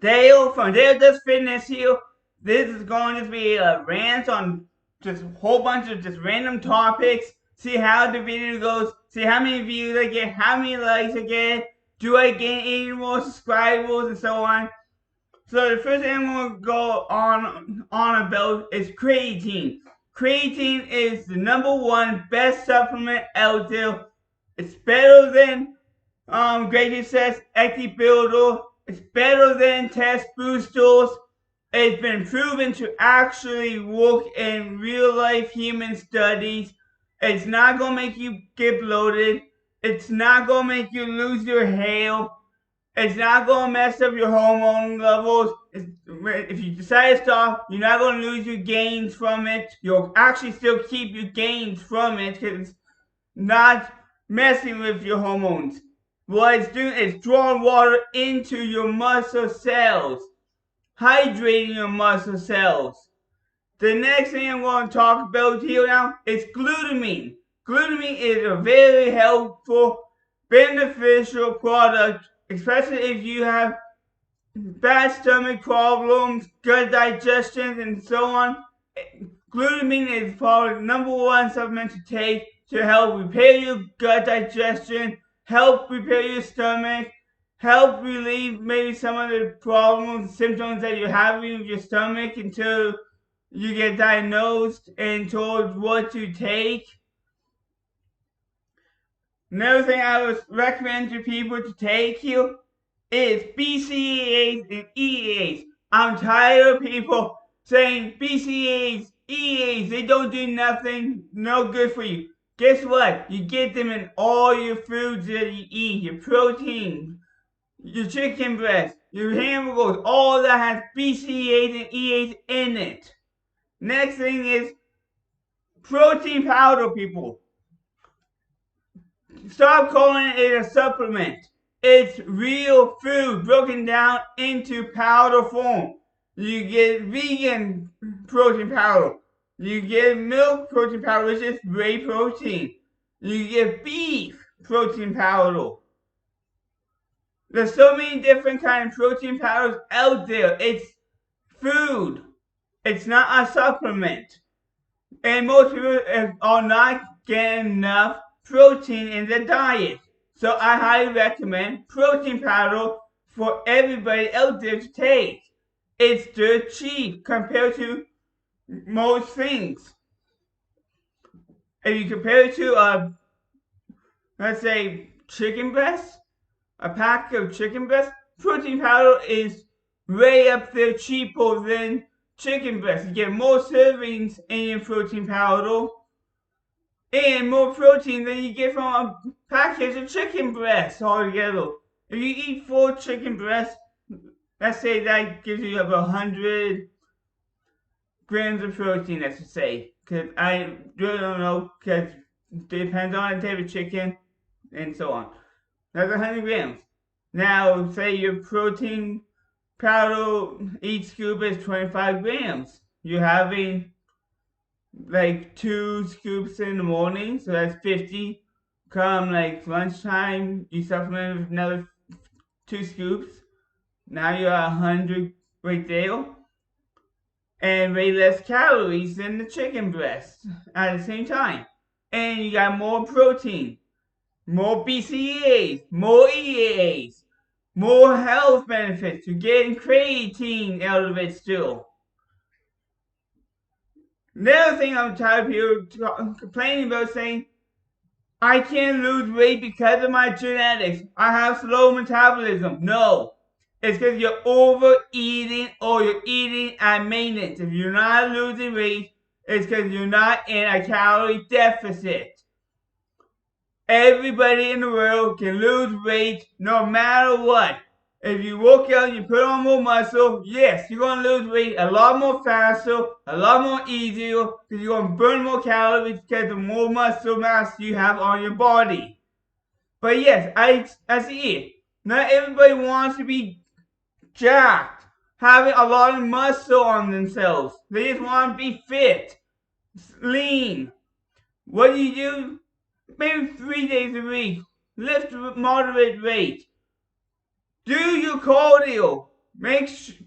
Dale from DALEDOESFITNESS here. This is going to be a rant on just a whole bunch of just random topics. See how the video goes. See how many views I get, how many likes I get. Do I gain any more subscribers and so on. So the first thing I'm going to go on about is creatine. Creatine is the #1 best supplement out there. It's better than Great Success, Active Builder. It's better than test boosters. It's been proven to actually work in real life human studies. It's not going to make you get bloated. It's not going to make you lose your hair. It's not going to mess up your hormone levels. If you decide to stop, you're not going to lose your gains from it. You'll actually still keep your gains from it because it's not messing with your hormones. What it's doing is drawing water into your muscle cells, hydrating your muscle cells. The next thing I'm going to talk about here now is glutamine. Glutamine is a very helpful, beneficial product, especially if you have bad stomach problems, gut digestion, and so on. Glutamine is probably the #1 supplement to take to help repair your gut digestion, help repair your stomach, help relieve maybe some of the problems, symptoms that you're having with your stomach until you get diagnosed and told what to take. Another thing I would recommend to people to take here is BCAAs and EAAs. I'm tired of people saying BCAAs, EAAs, they don't do nothing, no good for you. Guess what? You get them in all your foods that you eat, your protein, your chicken breast, your hamburgers, all that has BCAAs and EAAs in it. Next thing is protein powder, people. Stop calling it a supplement. It's real food broken down into powder form. You get vegan protein powder. You get milk protein powder, which is whey protein. You get beef protein powder. There's so many different kinds of protein powders out there. It's food. It's not a supplement. And most people are not getting enough protein in their diet. So I highly recommend protein powder for everybody out there to take. It's dirt cheap compared to most things. If you compare it to let's say chicken breast, a pack of chicken breast, protein powder is way up there cheaper than chicken breast. You get more servings in your protein powder and more protein than you get from a package of chicken breasts altogether. If you eat 4 chicken breasts, let's say that gives you about 100 grams of protein, let's just say. Because I really don't know, because it depends on the type of chicken and so on. That's 100 grams. Now, say your protein powder, each scoop is 25 grams. You're having like 2 scoops in the morning, so that's 50. Come like lunchtime, you supplement with another 2 scoops. Now you're at 100 right there. And way less calories than the chicken breast at the same time. And you got more protein, more BCAAs, more EAAs, more health benefits. You're getting creatine out of it still. Another thing I'm tired of people complaining about, saying, I can't lose weight because of my genetics. I have slow metabolism. No. It's because you're overeating or you're eating at maintenance. If you're not losing weight, it's because you're not in a calorie deficit. Everybody in the world can lose weight no matter what. If you work out and you put on more muscle, yes, you're going to lose weight a lot more faster, a lot more easier, because you're going to burn more calories because the more muscle mass you have on your body. But yes, I see it. Not everybody wants to be jacked, having a lot of muscle on themselves. They just want to be fit, lean. What do? Maybe 3 days a week. Lift moderate rate. Do your cardio.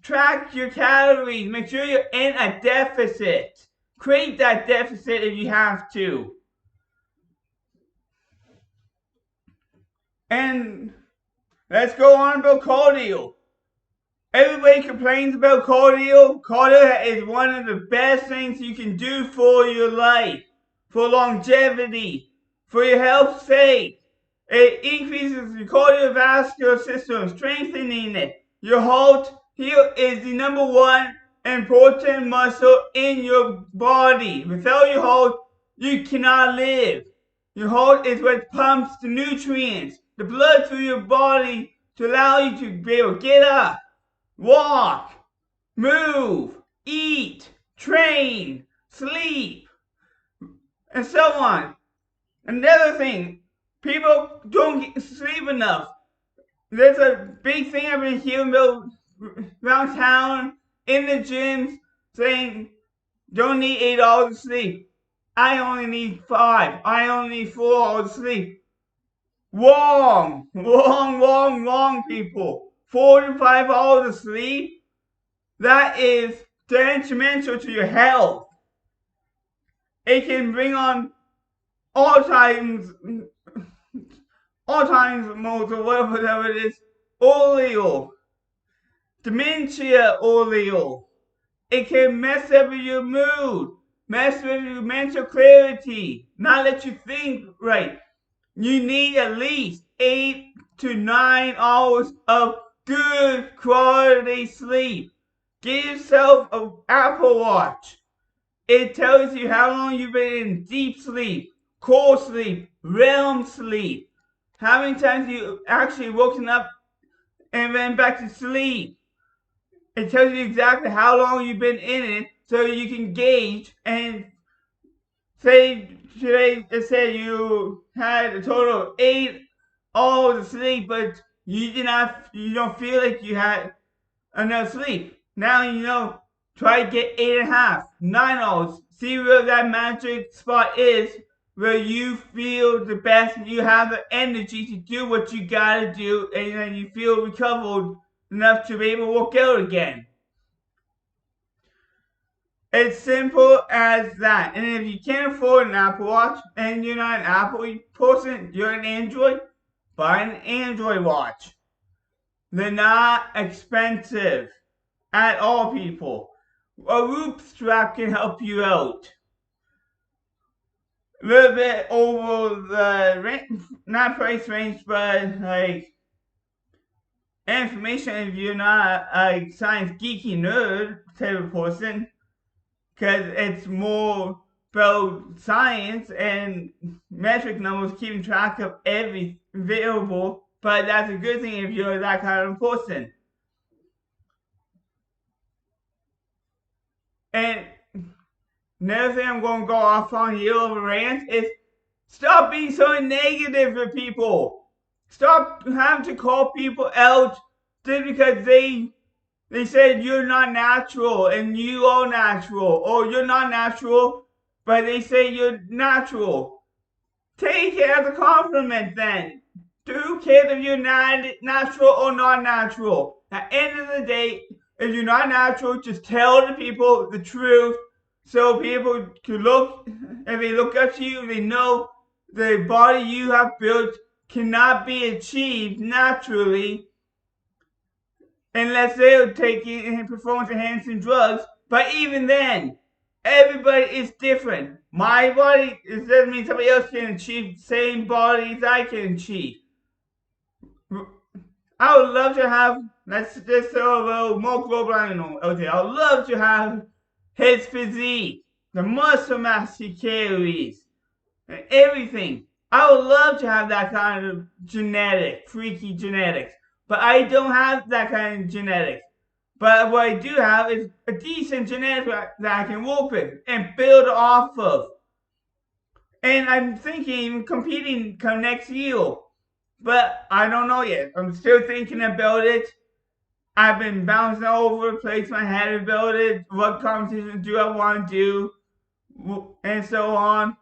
Track your calories. Make sure you're in a deficit. Create that deficit if you have to. And let's go on about cardio. Everybody complains about cardio. Cardio is one of the best things you can do for your life, for longevity, for your health's sake. It increases the cardiovascular system, strengthening it. Your heart here is the number one important muscle in your body. Without your heart, you cannot live. Your heart is what pumps the nutrients, the blood through your body to allow you to be able to get up, walk, move, eat, train, sleep, and so on. Another thing, people don't sleep enough. There's a big thing I've been hearing about around town, in the gyms, saying don't need 8 hours of sleep. I only need 5. I only need 4 hours of sleep. Wrong, people. 4 to 5 hours of sleep, that is detrimental to your health. It can bring on Alzheimer's modes or whatever it is, oleo, dementia oleo. It can mess up your mood, mess with your mental clarity, not let you think right. You need at least 8 to 9 hours of good quality sleep. Get yourself an Apple Watch. It tells you how long you've been in deep sleep, core sleep, REM sleep, how many times you actually woken up and then back to sleep. It tells you exactly how long you've been in it so you can gauge and say today it said you had a total of 8 hours of sleep, but you don't feel like you had enough sleep. Now you know, try to get 8.5, 9 hours. See where that magic spot is where you feel the best and you have the energy to do what you gotta do, and then you feel recovered enough to be able to work out again. It's simple as that. And if you can't afford an Apple Watch and you're not an Apple person, you're an Android, buy an Android watch. They're not expensive at all, people. A loop strap can help you out. A little bit over the not price range, but like information if you're not a science geeky nerd type of person, because it's more about science and metric numbers, keeping track of every variable. But that's a good thing if you're that kind of person. And another thing I'm going to go off on here over rants is stop being so negative with people. Stop having to call people out just because they said you're not natural and you are natural, or you're not natural, but they say you're natural. Take it as a compliment then. Who cares if you're not natural or not natural? At the end of the day, if you're not natural, just tell the people the truth so people can look, if they look up to you, they know the body you have built cannot be achieved naturally unless they're taking performance enhancing drugs. But even then, everybody is different. My body doesn't mean somebody else can achieve the same bodies I can achieve. I would love to have, let's just throw a little more global animal out there. I would love to have his physique, the muscle mass he carries, and everything. I would love to have that kind of freaky genetics. But I don't have that kind of genetics. But what I do have is a decent genetic that I can work with and build off of. And I'm thinking competing come next year. But I don't know yet. I'm still thinking about it. I've been bouncing all over the place in my head about it. What competitions do I want to do? And so on.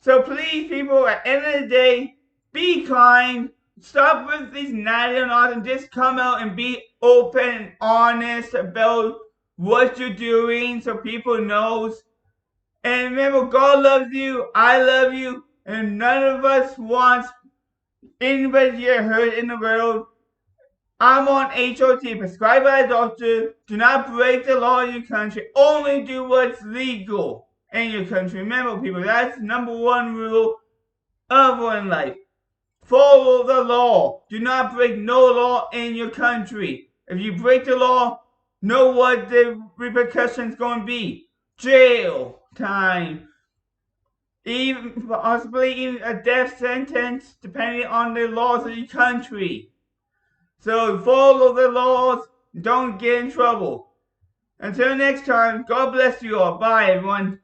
So please, people, at the end of the day, be kind, stop with these nagging on and just come out and be open and honest about what you're doing so people knows. And remember, God loves you, I love you, and none of us wants anybody to get hurt in the world. I'm on HOT, prescribed by a doctor. Do not break the law in your country. Only do what's legal in your country. Remember, people, that's number one rule of one life. Follow the law. Do not break no law in your country. If you break the law, know what the repercussions going to be. Jail time. Even possibly even a death sentence, depending on the laws of your country. So follow the laws. Don't get in trouble. Until next time, God bless you all. Bye, everyone.